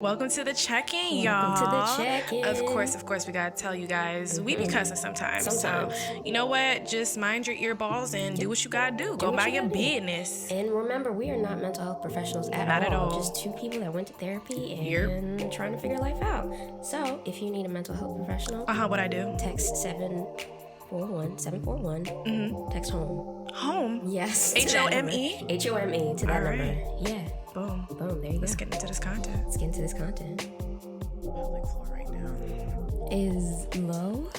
Welcome to the check-in, y'all. Welcome to the check-in. Of course, we gotta tell you guys, we be cussing sometimes. Sometimes. So, you know what? Just mind your earballs and do what you gotta do. Go by your business. And remember, we are not mental health professionals at all. Just two people that went to therapy and trying to figure life out. So, if you need a mental health professional, what I do? text 741. Text home. Home? Yes. HOME? HOME to that number. Yeah. Boom. There you go. Let's get into this content. Public floor right now. Is low?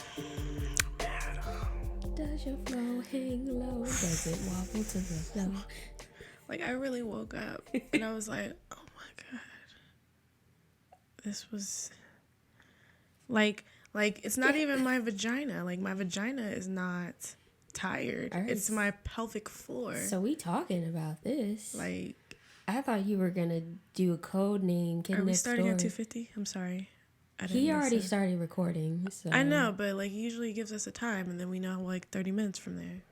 Does your flow hang low? Does it wobble to the flow? Like, I really woke up and I was like, oh my God. This was like it's not even my vagina. Like, my vagina is not tired. It's my pelvic floor. So we talking about this. Like, I thought you were gonna do a code name. Are we starting at 2:50? I'm sorry. He already started recording. So. I know, but like, he usually gives us a time, and then we know like 30 minutes from there.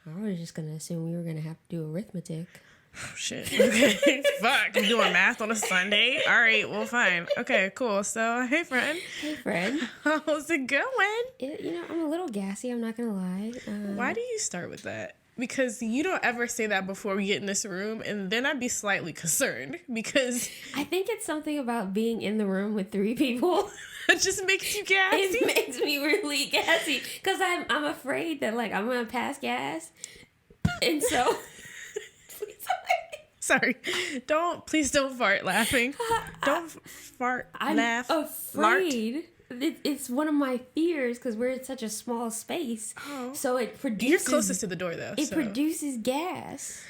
I was just gonna assume we were gonna have to do arithmetic. Oh shit. Okay. Fuck. I'm doing math on a Sunday. All right. Well, fine. Okay. Cool. So, hey, friend. Hey, friend. How's it going? I'm a little gassy. I'm not gonna lie. Why do you start with that? Because you don't ever say that before we get in this room, and then I'd be slightly concerned because I think it's something about being in the room with three people. It just makes you gassy. It makes me really gassy because I'm afraid that like I'm gonna pass gas, and so. Sorry. Please don't fart laughing. Don't fart, laugh. I'm afraid. It's one of my fears because we're in such a small space. Oh. So it produces... You're closest to the door, though. It produces gas.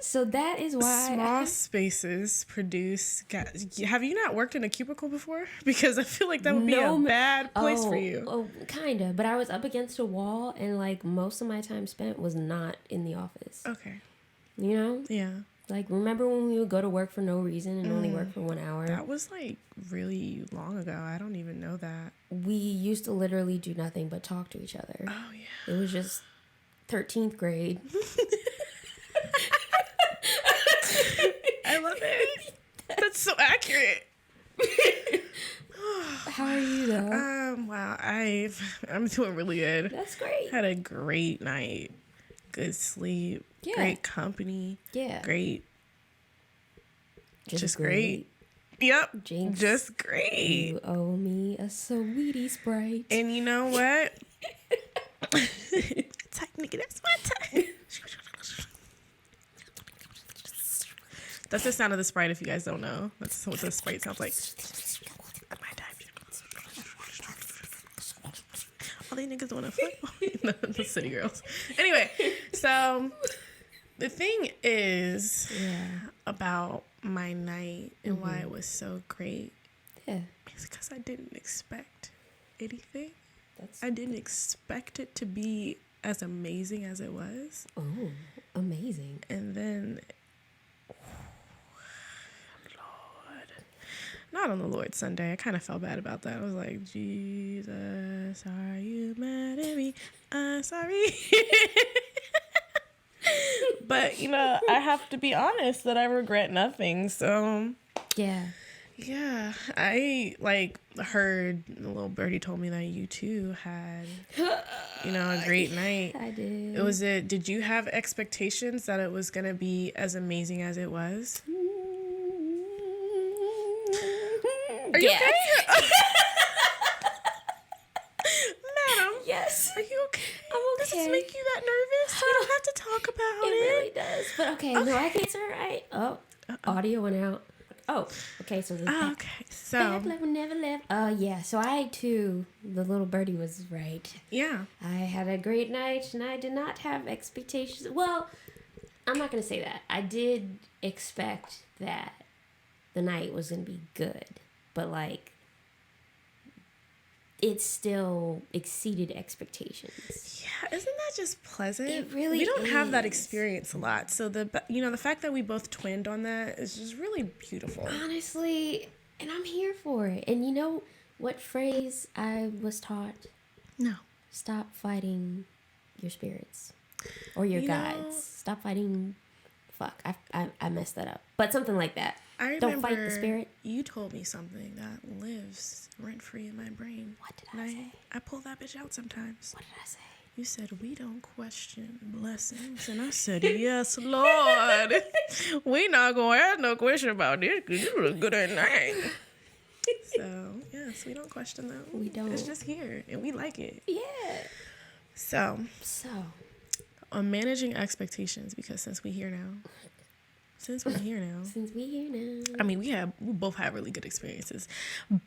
So that is why... Small spaces produce gas. Have you not worked in a cubicle before? Because I feel like that would be a bad place for you. Oh, kind of. But I was up against a wall and like most of my time spent was not in the office. Okay. You know? Yeah. Like, remember when we would go to work for no reason and only work for 1 hour? That was, like, really long ago. I don't even know that. We used to literally do nothing but talk to each other. Oh, yeah. It was just 13th grade. I love it. That's so accurate. How are you, though? Wow. I'm doing really good. That's great. Had a great night. Good sleep. Yeah. Great company. Yeah. Great. Just great. Yep. Jinx, just great. You owe me a sweetie Sprite. And you know what? Nigga, that's my time. That's the sound of the Sprite if you guys don't know. That's what the Sprite sounds like. My time. All these niggas want to fuck the city girls. Anyway, so the thing is about my night and why it was so great. Yeah. It's because I didn't expect anything. I didn't expect it to be as amazing as it was. Oh, amazing. And then, not on the Lord's Sunday. I kind of felt bad about that. I was like, Jesus, are you mad at me? I'm sorry. But, I have to be honest that I regret nothing. So, yeah, I heard the little birdie told me that you too had, a great night. I did. Did you have expectations that it was going to be as amazing as it was? Are you okay? Madam? Yes. Are you okay? I'm okay. Does this make you that nervous? We don't have to talk about it. It really does. But okay. No, I think it's all right. Oh, audio went out. Oh, okay. So okay. So bad love will never left. Yeah. So I too, the little birdie was right. Yeah. I had a great night, and I did not have expectations. Well, I'm not gonna say that. I did expect that the night was gonna be good, but like, it still exceeded expectations. Yeah, isn't that just pleasant? It really We don't is. have that experience a lot. So the fact that we both twinned on that is just really beautiful. Honestly, and I'm here for it. And you know what phrase I was taught? No. Stop fighting your spirits or your guides. Stop fighting. Fuck, I messed that up. But something like that. I remember Don't fight the spirit. You told me something that lives rent-free in my brain. What did I say? I pull that bitch out sometimes. What did I say? You said, we don't question blessings. And I said, yes, Lord. We not going to have no question about this because you look good at night. So, yes, we don't question them. We don't. It's just here, and we like it. Yeah. So. On managing expectations, because since we're here now. I mean, we both have really good experiences.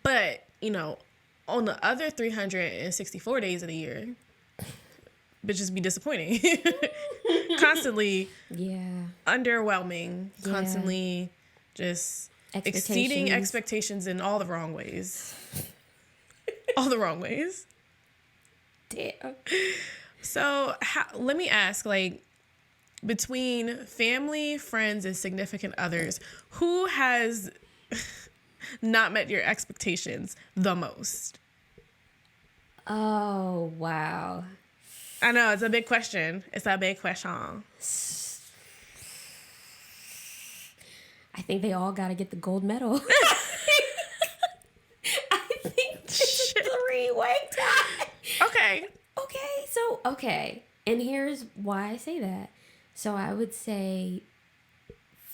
But, you know, on the other 364 days of the year, bitches be disappointing. Constantly underwhelming. Yeah. Constantly just exceeding expectations in all the wrong ways. All the wrong ways. Damn. So let me ask, like, between family, friends, and significant others, who has not met your expectations the most? Oh, wow. I know, it's a big question. It's a big question. I think they all got to get the gold medal. I think it's a three-way tie. Okay. And here's why I say that. So I would say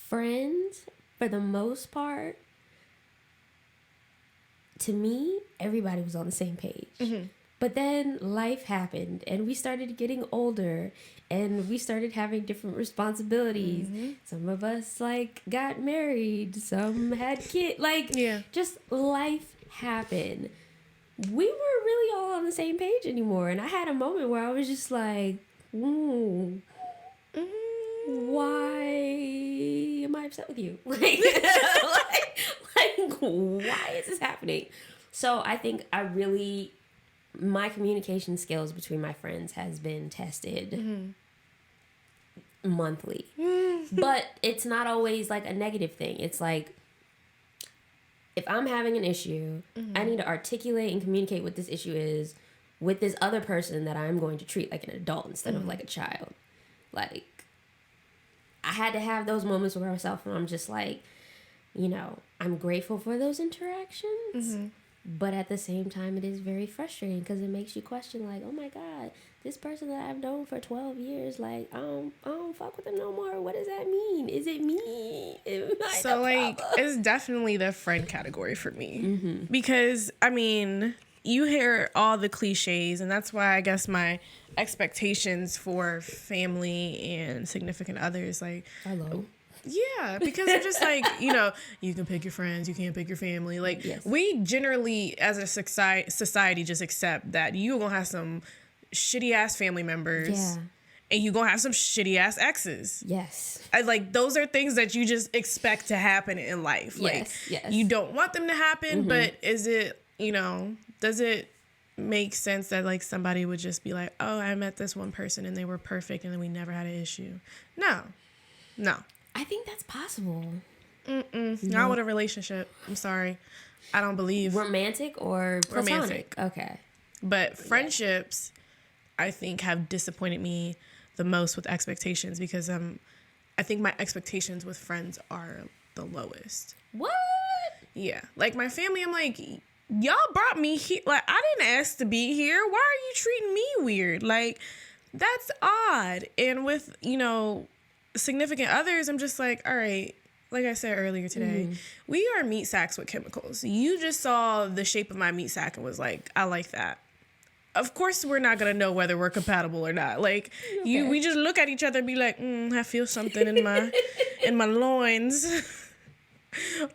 friends, for the most part, to me, everybody was on the same page. Mm-hmm. But then life happened and we started getting older and we started having different responsibilities. Mm-hmm. Some of us got married, some had kids, just life happened. We weren't really all on the same page anymore. And I had a moment where I was just like, why am I upset with you? Why is this happening? So I think my communication skills between my friends has been tested monthly. But it's not always a negative thing. It's if I'm having an issue, I need to articulate and communicate what this issue is with this other person that I'm going to treat like an adult instead of like a child. I had to have those moments with myself where I'm just I'm grateful for those interactions. But at the same time, it is very frustrating because it makes you question, oh my God, this person that I've known for 12 years, I don't fuck with them no more. What does that mean? Is it me? So, it's definitely the friend category for me. Because, I mean, you hear all the cliches, and that's why I guess my expectations for family and significant others, hello. Yeah, because I'm just you can pick your friends, you can't pick your family. Yes. We generally, as a society, just accept that you're going to have some shitty-ass family members. Yeah. And you're going to have some shitty-ass exes. Yes. Those are things that you just expect to happen in life. Yes. You don't want them to happen, but is it, does it make sense that, somebody would just be like, oh, I met this one person and they were perfect and then we never had an issue? No. I think that's possible. Not with a relationship. I'm sorry. I don't believe. Romantic or platonic? Romantic. Okay. But friendships, I think, have disappointed me the most with expectations because I think my expectations with friends are the lowest. What? Yeah. My family, I'm y'all brought me here. I didn't ask to be here. Why are you treating me weird? That's odd. And with, significant others, I'm just all right, like I said earlier today, we are meat sacks with chemicals. You just saw the shape of my meat sack and was I like that. Of course, we're not going to know whether we're compatible or not. We just look at each other and be like, I feel something in my loins.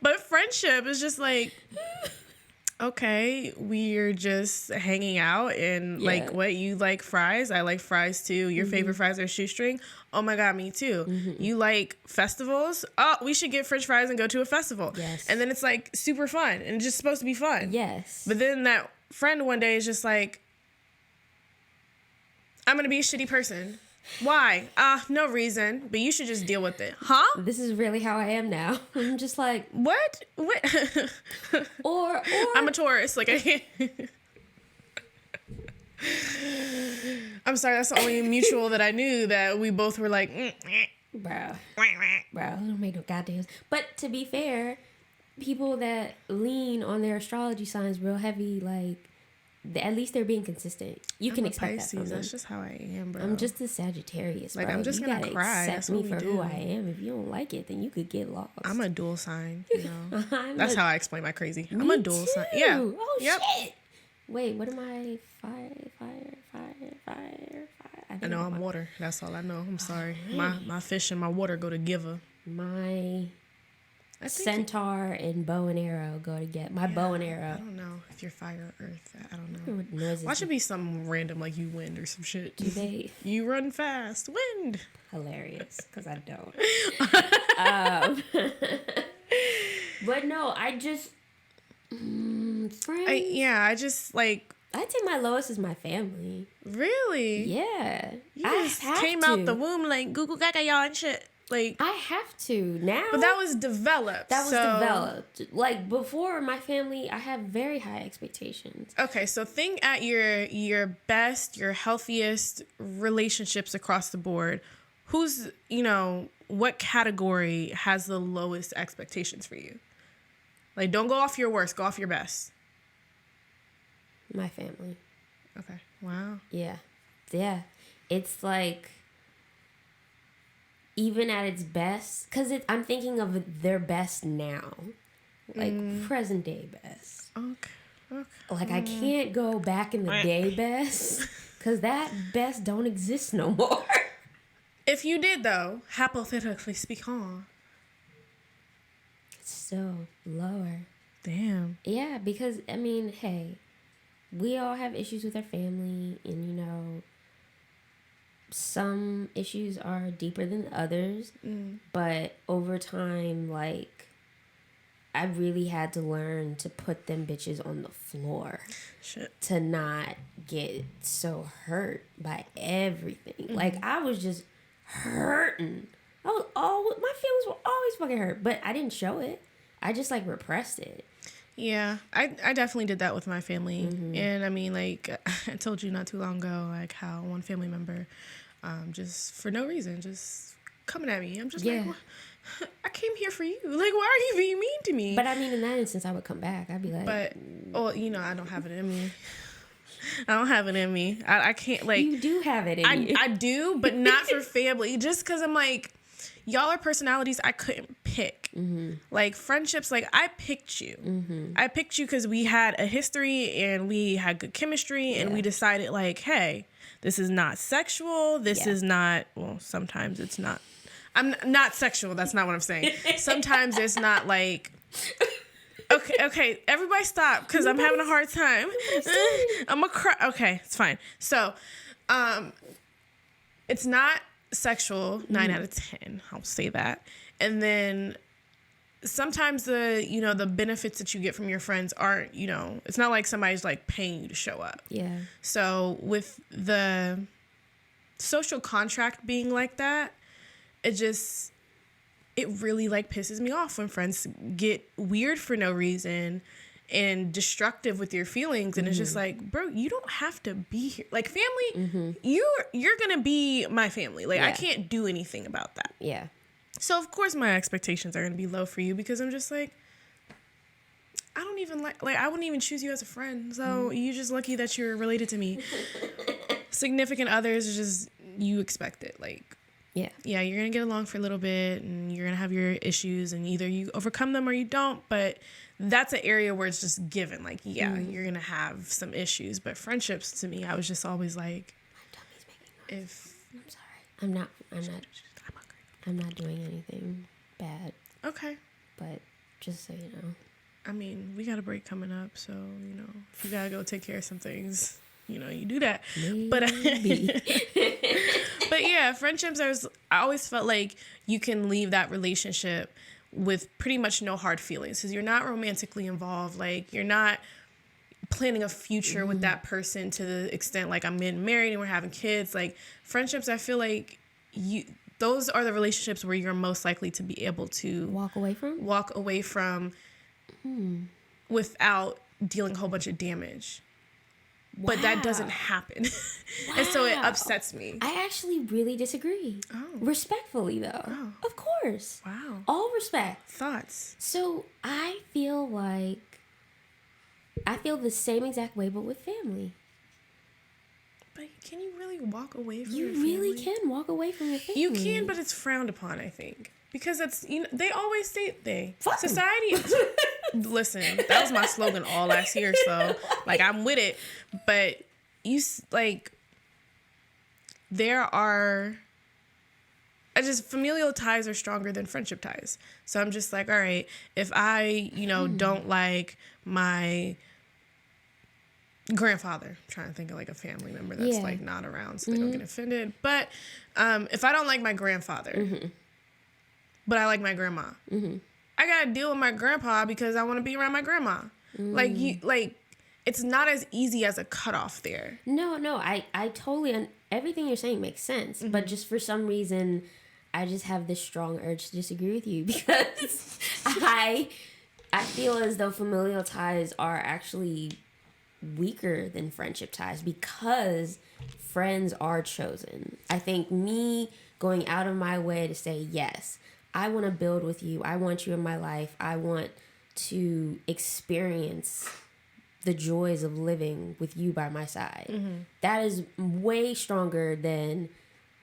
But friendship is just okay, we're just hanging out and what, you like fries? I like fries too. Your favorite fries are shoestring? Oh my God, me too. You like festivals? Oh, we should get French fries and go to a festival. Yes. And then it's super fun and it's just supposed to be fun. Yes. But then that friend one day is just I'm going to be a shitty person. Why? No reason, but you should just deal with it. Huh? This is really how I am now. I'm just what? or I'm a Taurus. I can't. I'm sorry, that's the only mutual that I knew that we both were Bro, it don't make no goddamn. But to be fair, people that lean on their astrology signs real heavy, like, at least they're being consistent. You can expect Pisces. that from them. That's just how I am, bro. I'm just a Sagittarius, bro. Like, I'm just gonna cry. Accept me for who I am. If you don't like it, then you could get lost. I'm a dual sign, you know. That's how I explain my crazy. Me I'm a dual sign. Yeah. Oh, shit. Wait, what am I? Fire. I know I'm water. That's all I know. I'm sorry. My fish and my water go together. My centaur and bow and arrow go together. My bow and arrow. I don't know if you're fire or earth. I don't know. Why should be some random like you wind or some shit? Do they? You run fast. Wind. Hilarious, because I don't. But no, I just friends. I just like. I'd say my lowest is my family. Really? Yeah. You just came out the womb like Google Gaga y'all and shit. Like, I have to now. But that was developed. Developed. Like, before my family, I have very high expectations. Okay, so think at your best, your healthiest relationships across the board. Who's, what category has the lowest expectations for you? Like, don't go off your worst, go off your best. My family. Okay. Wow. Yeah. It's like, even at its best, because I'm thinking of their best now, like present day best. Okay. Like, I can't go back in the day best, because that best don't exist no more. If you did, though, hypothetically speaking, it's still lower. Damn. Yeah, because hey, we all have issues with our family, and some issues are deeper than others, but over time, like, I really had to learn to put them bitches on the floor. Shit. To not get so hurt by everything. Like, I was just hurting. My feelings were always fucking hurt, but I didn't show it. I just, like, repressed it. Yeah, I definitely did that with my family. And like, I told you not too long ago, like, how one family member, just for no reason, just coming at me. I'm just like, well, I came here for you. Like, why are you being mean to me? But in that instance, I would come back. I'd be like, I don't have it in me. I don't have it in me. I can't, like. You do have it in you. I do, but not for family. Just because I'm like, y'all are personalities I couldn't pick. Like, friendships, like, I picked you. I picked you because we had a history and we had good chemistry and we decided, like, hey, this is not sexual. This is not, well, sometimes it's not. I'm not sexual. That's not what I'm saying. Sometimes it's not, like, okay, everybody stop because I'm having a hard time. I'm going to cry. Okay, it's fine. So, it's not sexual, 9 out of 10. I'll say that. And then sometimes the benefits that you get from your friends aren't, it's not like somebody's like paying you to show up. Yeah. So with the social contract being like that, it really like pisses me off when friends get weird for no reason and destructive with your feelings. And it's just like, bro, you don't have to be here. Like, family, you're gonna be my family. Like, I can't do anything about that. Yeah. So, of course, my expectations are going to be low for you because I'm just like, I don't even like, I wouldn't even choose you as a friend. So, you're just lucky that you're related to me. Significant others, is just, you expect it. Like, yeah, you're going to get along for a little bit and you're going to have your issues and either you overcome them or you don't. But that's an area where it's just given. Like, you're going to have some issues. But friendships, to me, I was just always like, my tummy's making noise. I'm sorry. I'm not doing anything bad. Okay. But just so you know. I mean, we got a break coming up, so, if you gotta go take care of some things, you do that. Maybe. But yeah, friendships, I always felt like you can leave that relationship with pretty much no hard feelings because you're not romantically involved. Like, you're not planning a future with that person to the extent, like, I'm getting married and we're having kids. Like, friendships, I feel like those are the relationships where you're most likely to be able to walk away from without dealing a whole bunch of damage. but that doesn't happen. And so it upsets me. I actually really disagree. Respectfully, though. Of course. Wow. All respect. Thoughts? So I feel the same exact way, but with family. But can you really walk away from your You family? really can walk away from your family. You can, but it's frowned upon, I think. Because that's, they always say, Fuck society. Listen, that was my slogan all last year, so, like, I'm with it. But, familial ties are stronger than friendship ties. So I'm just like, all right, if I, don't like my grandfather, I'm trying to think of like a family member that's like not around so they don't get offended. But if I don't like my grandfather, but I like my grandma, I gotta deal with my grandpa because I want to be around my grandma. It's not as easy as a cutoff there. No, I totally, everything you're saying makes sense. But just for some reason, I just have this strong urge to disagree with you because I feel as though familial ties are actually weaker than friendship ties because friends are chosen. I think me going out of my way to say, yes, I want to build with you. I want you in my life. I want to experience the joys of living with you by my side. That is way stronger than,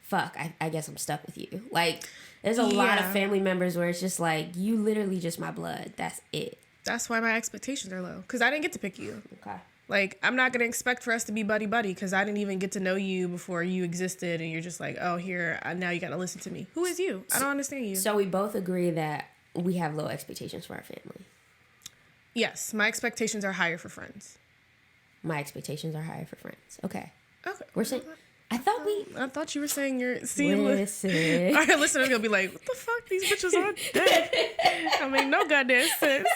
fuck, I guess I'm stuck with you. Like, there's a lot of family members where it's just like, you literally just my blood. That's it. That's why my expectations are low. Because I didn't get to pick you. Okay. Like, I'm not going to expect for us to be buddy-buddy because I didn't even get to know you before you existed. And you're just like, oh, here, now you got to listen to me. Who is you? I don't understand you. So we both agree that we have low expectations for our family. Yes. My expectations are higher for friends. My expectations are higher for friends. Okay. Okay. We're saying... I thought you were saying you're... See, listen. Our listeners going to be like, what the fuck? These bitches are dead. I mean, no goddamn sense.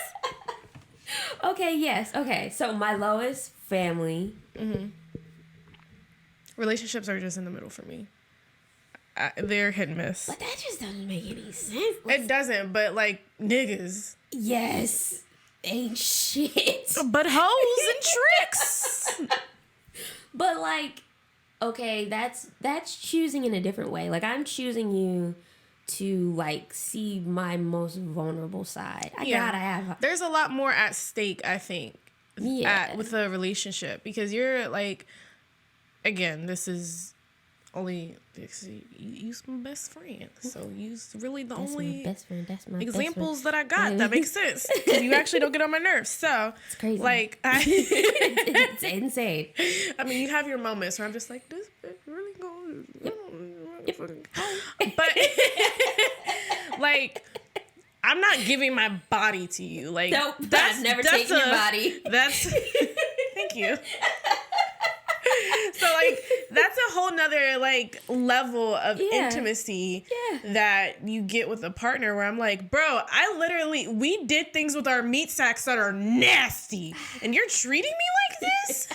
Okay, yes. Okay, so my lowest, family. Relationships are just in the middle for me. They're hit and miss. But that just doesn't make any sense. It doesn't, but like, niggas. Yes. Ain't shit. But hoes and tricks. But like, okay, that's choosing in a different way. Like, I'm choosing you to like see my most vulnerable side. I gotta have. There's a lot more at stake, I think, with a relationship because you're like, again, this is only you's my best friend, so you's really the only best friend. That's my examples that I got that makes sense because you actually don't get on my nerves. So it's crazy. Like, it's insane. I mean, you have your moments where I'm just like, this bitch really going. Yep. But like, I'm not giving my body to you. Like, nope, I've never taken your body. That's thank you. So like, that's a whole nother like level of intimacy that you get with a partner where I'm like, bro, we did things with our meat sacks that are nasty, and you're treating me like this.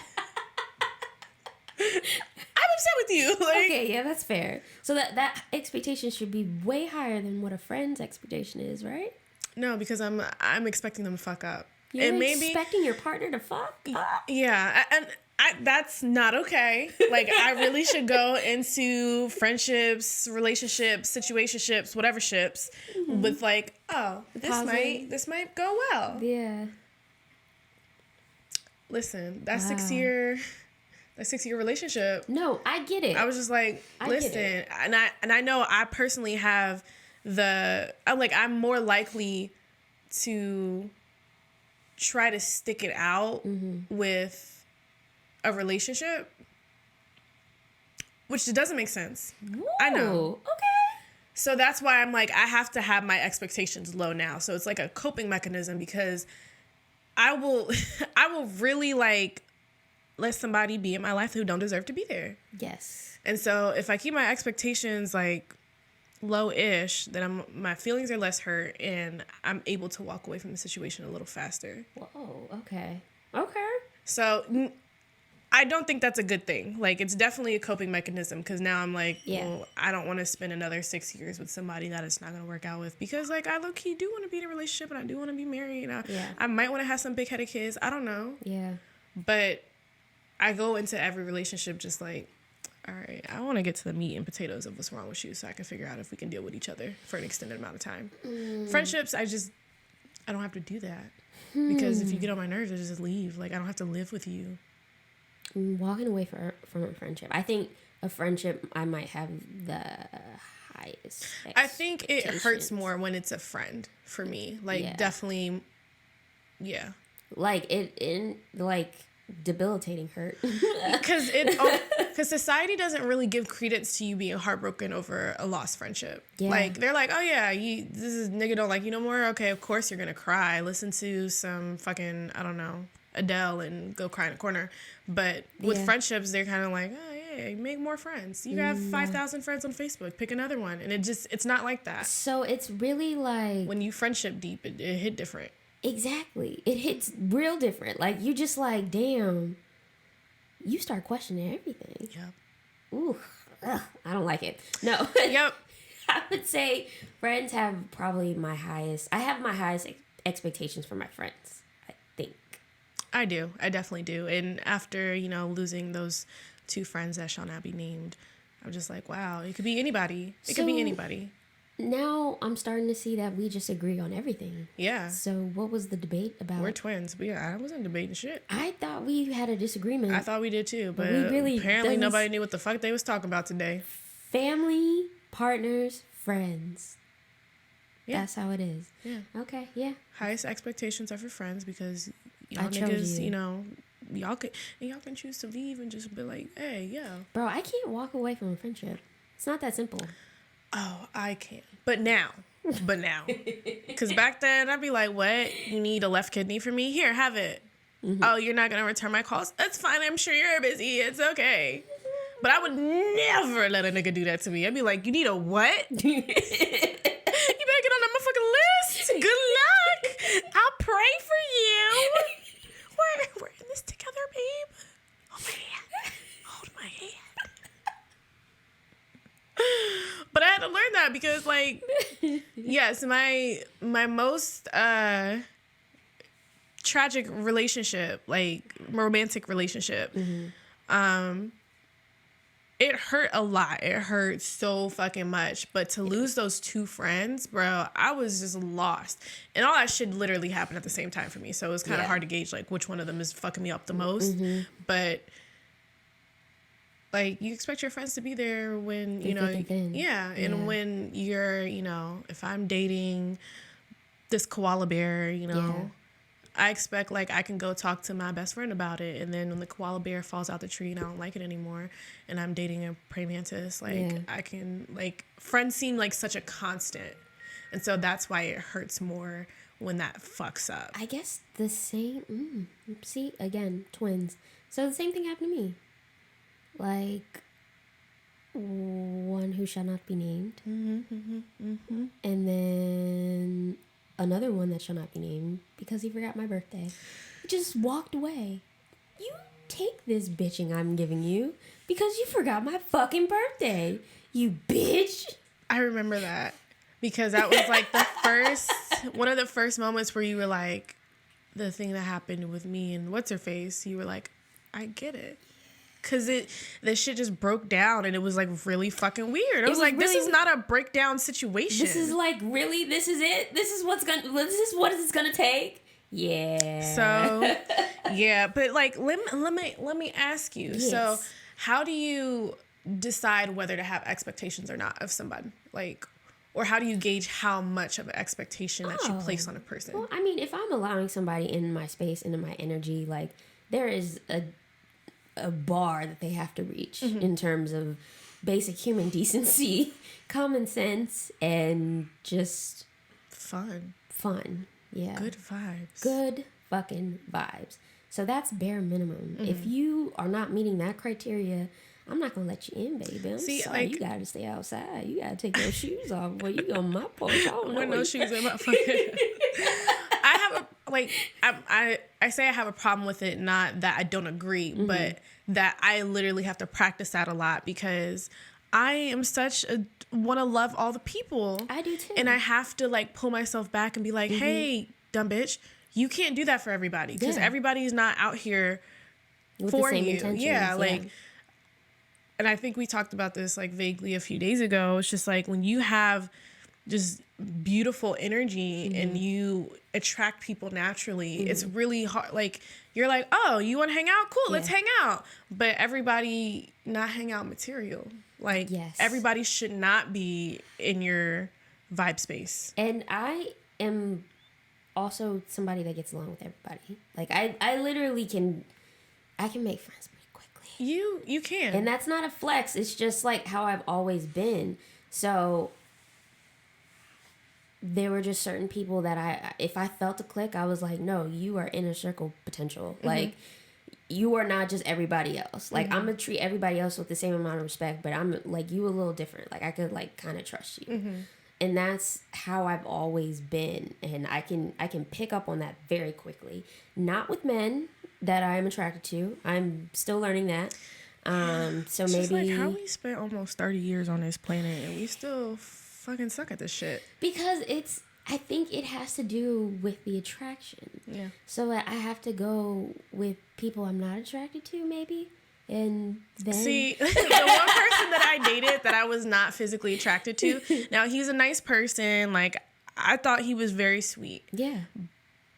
I'm upset with you. Like, okay, yeah, that's fair. So that expectation should be way higher than what a friend's expectation is, right? No, because I'm expecting them to fuck up. You're and expecting your partner to fuck up? Yeah, and that's not okay. Like, I really should go into friendships, relationships, situationships, whatever ships, with like, oh, this might go well. Yeah. Listen, that 6-year relationship. No, I get it. I was just like, listen, and I know I personally have I'm more likely to try to stick it out with a relationship, which doesn't make sense. Whoa, I know. Okay. So that's why I'm like, I have to have my expectations low now. So it's like a coping mechanism because I will really like let somebody be in my life who don't deserve to be there. Yes. And so if I keep my expectations like low-ish, then my feelings are less hurt and I'm able to walk away from the situation a little faster. Whoa, okay. Okay. So I don't think that's a good thing. Like, it's definitely a coping mechanism because now I'm like, well, I don't want to spend another 6 years with somebody that it's not going to work out with because, like, I low-key do want to be in a relationship and I do want to be married. I might want to have some big-headed kids. I don't know. Yeah. But I go into every relationship just like, all right, I want to get to the meat and potatoes of what's wrong with you so I can figure out if we can deal with each other for an extended amount of time. Friendships, I don't have to do that. Because if you get on my nerves, I just leave. Like, I don't have to live with you. Walking away from a friendship. I think a friendship, I might have the highest I think it hurts more when it's a friend for me. Like, definitely, yeah. Like, debilitating hurt. Because society doesn't really give credence to you being heartbroken over a lost friendship. Yeah. Like, they're like, oh yeah, this is nigga don't like you no more. Okay, of course you're gonna cry. Listen to some fucking, I don't know, Adele and go cry in a corner. But with friendships, they're kind of like, oh yeah, make more friends. You have 5,000 friends on Facebook. Pick another one. And it's not like that. So it's really like, when you friendship deep, it hit different. Exactly. It hits real different. Like, you just like, damn, you start questioning everything. Yep. Ooh, I don't like it. No. Yep. I would say friends have probably my highest. I have my highest expectations for my friends, I think. I do. I definitely do. And after, losing those 2 friends that shall not be named, I'm just like, wow, it could be anybody. It could be anybody. Now I'm starting to see that we just agree on everything. Yeah. So what was the debate about? We're twins. I wasn't debating shit. I thought we had a disagreement. I thought we did too, but apparently nobody knew what the fuck they was talking about today. Family, partners, friends. Yeah. That's how it is. Yeah. Okay, yeah. Highest expectations are for friends because y'all niggas, y'all can choose to leave and just be like, hey, yeah. Bro, I can't walk away from a friendship. It's not that simple. Oh, I can. But now. Because back then, I'd be like, what? You need a left kidney for me? Here, have it. Mm-hmm. Oh, you're not going to return my calls? That's fine. I'm sure you're busy. It's okay. But I would never let a nigga do that to me. I'd be like, you need a what? You better get on that motherfucking list. Good luck. I'll pray for you. We're in this together, babe. Hold my hand. Hold my hand. But I had to learn that because, like, yes, my most tragic relationship, like romantic relationship, it hurt a lot. It hurt so fucking much. But to lose those 2 friends, bro, I was just lost. And all that shit literally happened at the same time for me. So it was kind of hard to gauge, like, which one of them is fucking me up the most. But like, you expect your friends to be there when, and when you're, if I'm dating this koala bear, I expect, like, I can go talk to my best friend about it, and then when the koala bear falls out the tree and I don't like it anymore, and I'm dating a praying mantis, like, I can, like, friends seem like such a constant, and so that's why it hurts more when that fucks up. I guess the same, see, again, twins. So the same thing happened to me. Like, one who shall not be named. And then another one that shall not be named because he forgot my birthday. He just walked away. You take this bitching I'm giving you because you forgot my fucking birthday. You bitch. I remember that because that was like one of the first moments where you were like, the thing that happened with me and what's her face, you were like, I get it. Because the shit just broke down and it was like really fucking weird. I was like, this is not a breakdown situation. This is like, really? This is it? This is what it's gonna take? Yeah. So, yeah. But like, let me ask you. Yes. So how do you decide whether to have expectations or not of somebody? Like, or how do you gauge how much of an expectation that you place on a person? Well, I mean, if I'm allowing somebody in my space, into my energy, like, there is a bar that they have to reach in terms of basic human decency, common sense, and just fun. Yeah. Good vibes. Good fucking vibes. So that's bare minimum. If you are not meeting that criteria, I'm not gonna let you in, baby. I'm sorry. Like, you gotta stay outside. You gotta take those shoes off before you go on my porch. I don't know no shoes in my fucking. I say I have a problem with it, not that I don't agree, but that I literally have to practice that a lot because I am want to love all the people. I do too. And I have to like pull myself back and be like, hey, dumb bitch, you can't do that for everybody because everybody's not out here for you. Yeah, like, and I think we talked about this like vaguely a few days ago. It's just like when you have just beautiful energy and you attract people naturally, it's really hard. Like, you're like, oh, you want to hang out? Cool, let's hang out. But everybody not hang out material. Like, everybody should not be in your vibe space. And I am also somebody that gets along with everybody. Like, I literally can make friends pretty quickly. You can. And that's not a flex. It's just like how I've always been. So there were just certain people that if I felt a click, I was like, no, you are inner circle potential. Like, you are not just everybody else. Like, I'm gonna treat everybody else with the same amount of respect, but I'm like, you a little different. Like, I could like kind of trust you. And that's how I've always been. And I can pick up on that very quickly. Not with men that I'm attracted to. I'm still learning that. So it's maybe just like how we spent almost 30 years on this planet and we still fucking suck at this shit. Because I think it has to do with the attraction. Yeah. So I have to go with people I'm not attracted to, maybe. And then see, the one person that I dated that I was not physically attracted to, now he's a nice person. Like, I thought he was very sweet. Yeah.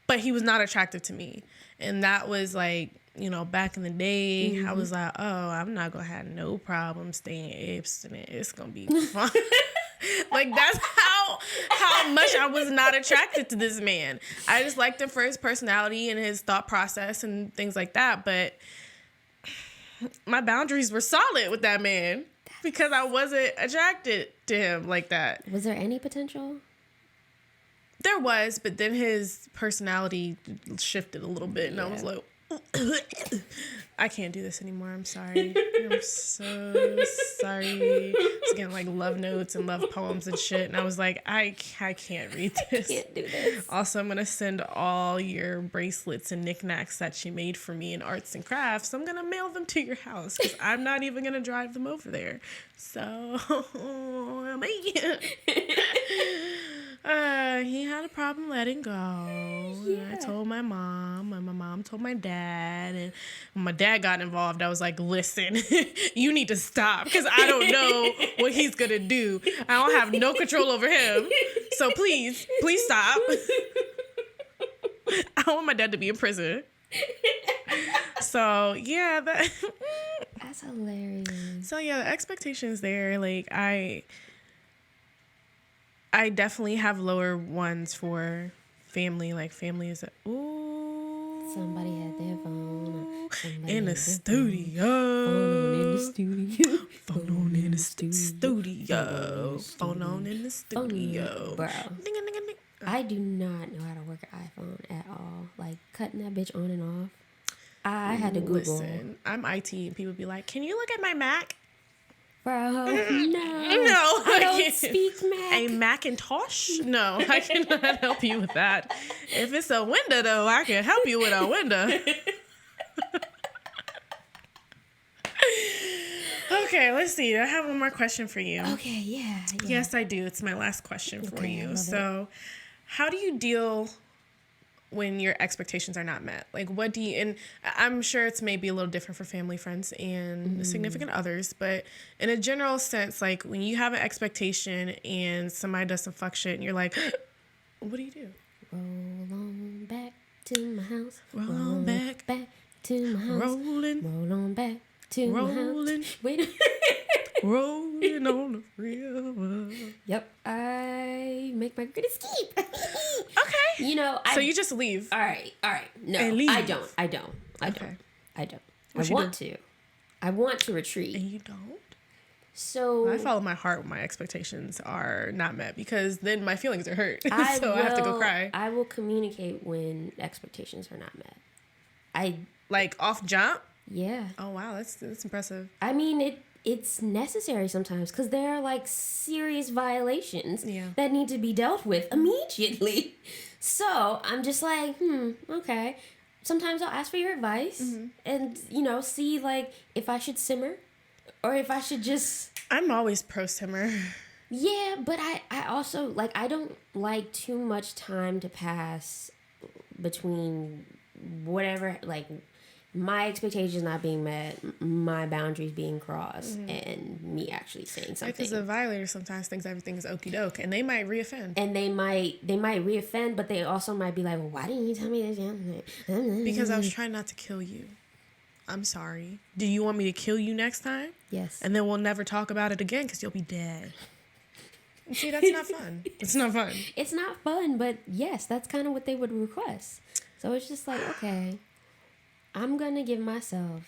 But he was not attractive to me. And that was like, you know, back in the day, I was like, oh, I'm not going to have no problem staying abstinent. It's going to be fun. Like, that's how much I was not attracted to this man. I just liked him for his personality and his thought process and things like that. But my boundaries were solid with that man because I wasn't attracted to him like that. Was there any potential? There was, but then his personality shifted a little bit, and I was like, I can't do this anymore. I'm sorry. I'm so sorry. It's getting like love notes and love poems and shit, and I was like, I can't read this. I can't do this. Also, I'm gonna send all your bracelets and knickknacks that you made for me in arts and crafts. I'm gonna mail them to your house because I'm not even gonna drive them over there. So, he had a problem letting go. Yeah. I told my mom, and my mom told my dad, and when my dad got involved, I was like, listen, you need to stop because I don't know what he's gonna do. I don't have no control over him. So please stop. I don't want my dad to be in prison. So yeah, that's hilarious. So yeah, the expectations there, like I definitely have lower ones for family. Like, family is somebody had their phone in the studio. Phone in the studio. Phone on in the studio. Phone on in the studio. Bro, I do not know how to work an iPhone at all. Like, cutting that bitch on and off. I had to Google. Listen, I'm IT, and people be like, "Can you look at my Mac?" Bro, no, I don't speak Mac. A Macintosh? No, I cannot help you with that. If it's a window, though, I can help you with a window. Okay, let's see. I have one more question for you. Okay, yeah. Yes, I do. It's my last question for you. So, how do you deal when your expectations are not met? Like, what do you, and I'm sure it's maybe a little different for family, friends, and significant others, but in a general sense, like, when you have an expectation and somebody does some fuck shit and you're like, what do you do? Roll on back to my house. Roll on back to my house. Roll on back to my house. Wait. Rolling on the river. Yep, I make my great escape. Okay. You know, so you just leave. All right. No, I don't. I want to retreat. And you don't? So I follow my heart when my expectations are not met because then my feelings are hurt. I have to go cry. I will communicate when expectations are not met. Like off jump? Yeah. Oh wow, that's impressive. I mean, it's necessary sometimes because there are like serious violations that need to be dealt with immediately. So I'm just like, okay. Sometimes I'll ask for your advice and, you know, see like if I should simmer or if I should just... I'm always pro simmer. Yeah, but I also, like, I don't like too much time to pass between whatever, like, my expectations not being met, my boundaries being crossed, and me actually saying something. Because the violator sometimes thinks everything is okie doke, and they might reoffend. And they might reoffend, but they also might be like, well, why didn't you tell me this? Because I was trying not to kill you. I'm sorry. Do you want me to kill you next time? Yes. And then we'll never talk about it again because you'll be dead. See, that's not fun. It's not fun. It's not fun, but yes, that's kind of what they would request. So it's just like, okay, I'm going to give myself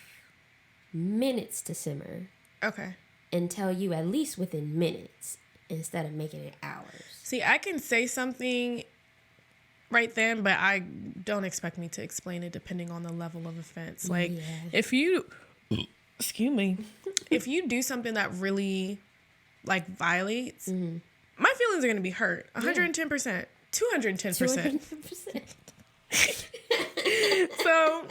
minutes to simmer. Okay. And tell you at least within minutes instead of making it hours. See, I can say something right then, but I don't expect me to explain it depending on the level of offense. Like, if you, excuse me, if you do something that really, like, violates, my feelings are going to be hurt. 110%. 210%. 210%. So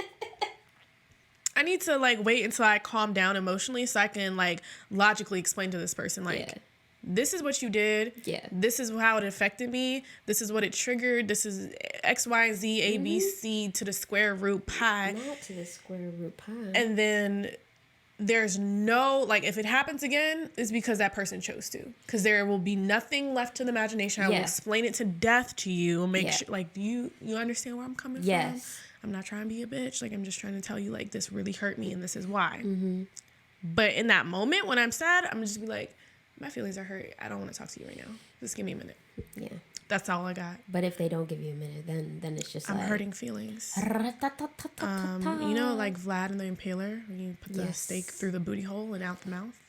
I need to, like, wait until I calm down emotionally so I can, like, logically explain to this person, like, this is what you did. Yeah. This is how it affected me. This is what it triggered. This is X, Y, Z, A, B, C to the square root pi. Not to the square root pi. And then there's no, like, if it happens again, it's because that person chose to. Because there will be nothing left to the imagination. I will explain it to death to you and make sure, like, you understand where I'm coming from? Yes. I'm not trying to be a bitch. Like, I'm just trying to tell you, like, this really hurt me and this is why. But in that moment when I'm sad, I'm just be like, my feelings are hurt. I don't want to talk to you right now. Just give me a minute. Yeah. That's all I got. But if they don't give you a minute, then it's just I'm hurting feelings. You know, like Vlad and the Impaler, when you put the stake through the booty hole and out the mouth?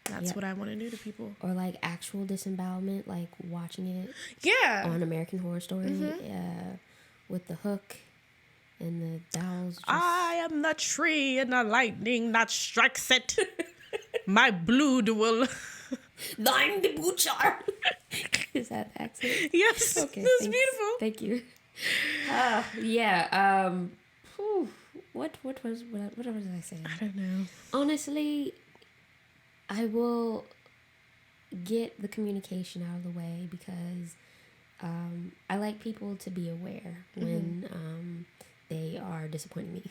That's what I want to do to people. Or like actual disembowelment, like watching it. Yeah. On American Horror Story. With the hook and the dowels. I am the tree and the lightning that strikes it. My blood will... I'm the butcher. Is that accent? Yes. Okay. That's beautiful. Thank you. What was I saying? I don't know. Honestly, I will get the communication out of the way because I like people to be aware when they are disappointing me.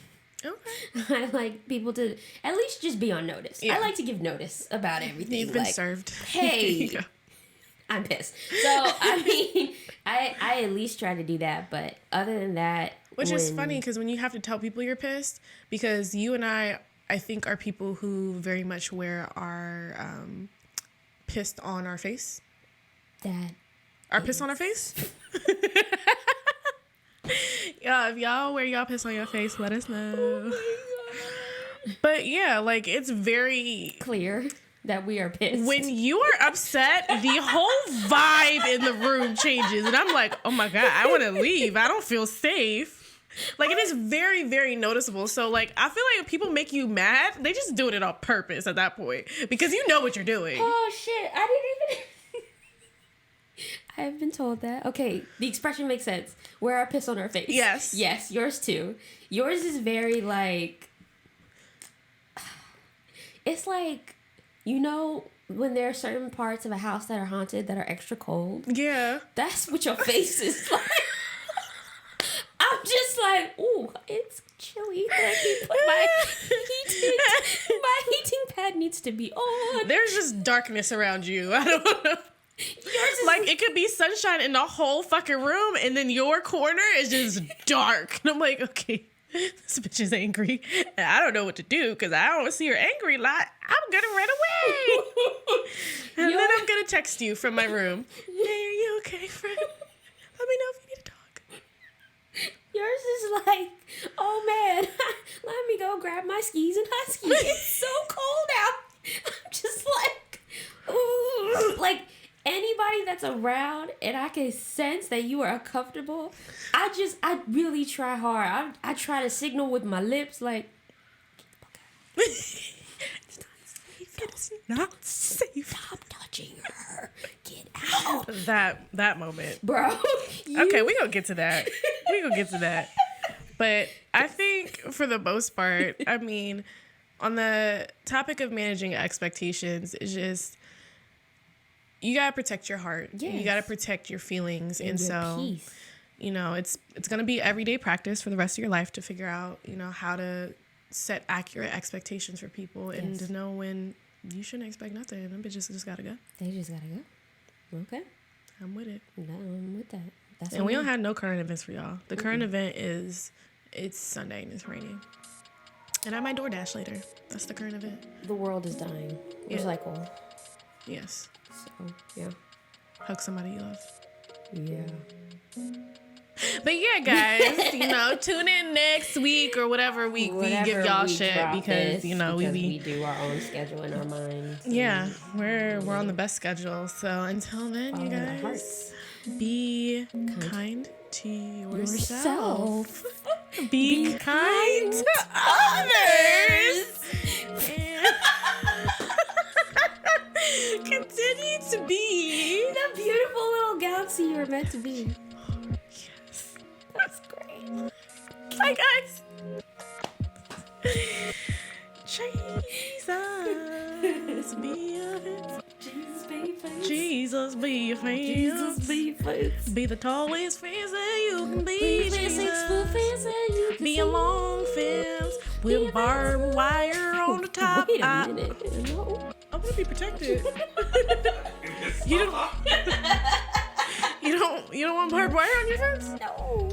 Okay. I like people to at least just be on notice. I like to give notice about everything. You've been served. Hey, I'm pissed. So, I mean, I at least try to do that. But other than that... Which is funny because when you have to tell people you're pissed, because you and I think, are people who very much wear our pissed on our face. Pissed on our face? Yeah, if y'all wear y'all piss on your face, let us know. Oh my God. But yeah, like, it's very clear that we are pissed. When you are upset, the whole vibe in the room changes. And I'm like, oh my God, I want to leave. I don't feel safe. Like, it is very, very noticeable. So, like, I feel like if people make you mad, they just doing it on purpose at that point. Because you know what you're doing. Oh, shit. I didn't even... I have been told that. Okay, the expression makes sense. Wear our piss on our face. Yes. Yes, yours too. Yours is very, like... It's like, you know, when there are certain parts of a house that are haunted that are extra cold? Yeah. That's what your face is like. I'm just like, ooh, it's chilly. Let me put my heating pad needs to be on. There's just darkness around you. I don't know. Like, it could be sunshine in the whole fucking room, and then your corner is just dark. And I'm like, okay, this bitch is angry. And I don't know what to do because I don't see her angry a lot. I'm going to run away. And then I'm going to text you from my room. Hey, are you okay, friend? Let me know if you need to talk. Yours is like, oh man, let me go grab my skis and husky. It's so cold out. I'm just like, ooh. Like, anybody that's around and I can sense that you are uncomfortable, I really try hard. I try to signal with my lips like, it's not safe. It's not safe. Stop touching her. Get out. That moment. Bro. Okay, we gonna get to that. But I think for the most part, I mean, on the topic of managing expectations, it's just, you gotta protect your heart. Yes. You gotta protect your feelings. And so, peace. You know, it's gonna be everyday practice for the rest of your life to figure out, you know, how to set accurate expectations for people and to know when you shouldn't expect nothing. Them bitches just gotta go. They just gotta go. Okay. I'm with it. No, I'm with that. That's and we don't have no current events for y'all. The current event is it's Sunday and it's raining. And I might DoorDash later. That's the current event. The world is dying. Recycle. Yes. So, yeah. Hug somebody you love. Yeah. But yeah, guys, you know, tune in next week or whatever week we give y'all shit because you know we do our own schedule in our minds. Yeah, we're on the best schedule. So until then, you guys, be kind to yourself. Be kind to others. And continue to be the beautiful little galaxy you're meant to be. That's great. Bye, guys. Jesus be your friend. Jesus be your friend. Jesus be your friend. Be the tallest fence that you can be. Be a long fence with barbed wire on the top. Wait a minute. No. I want to be protected. You don't want barbed wire on your fence? No.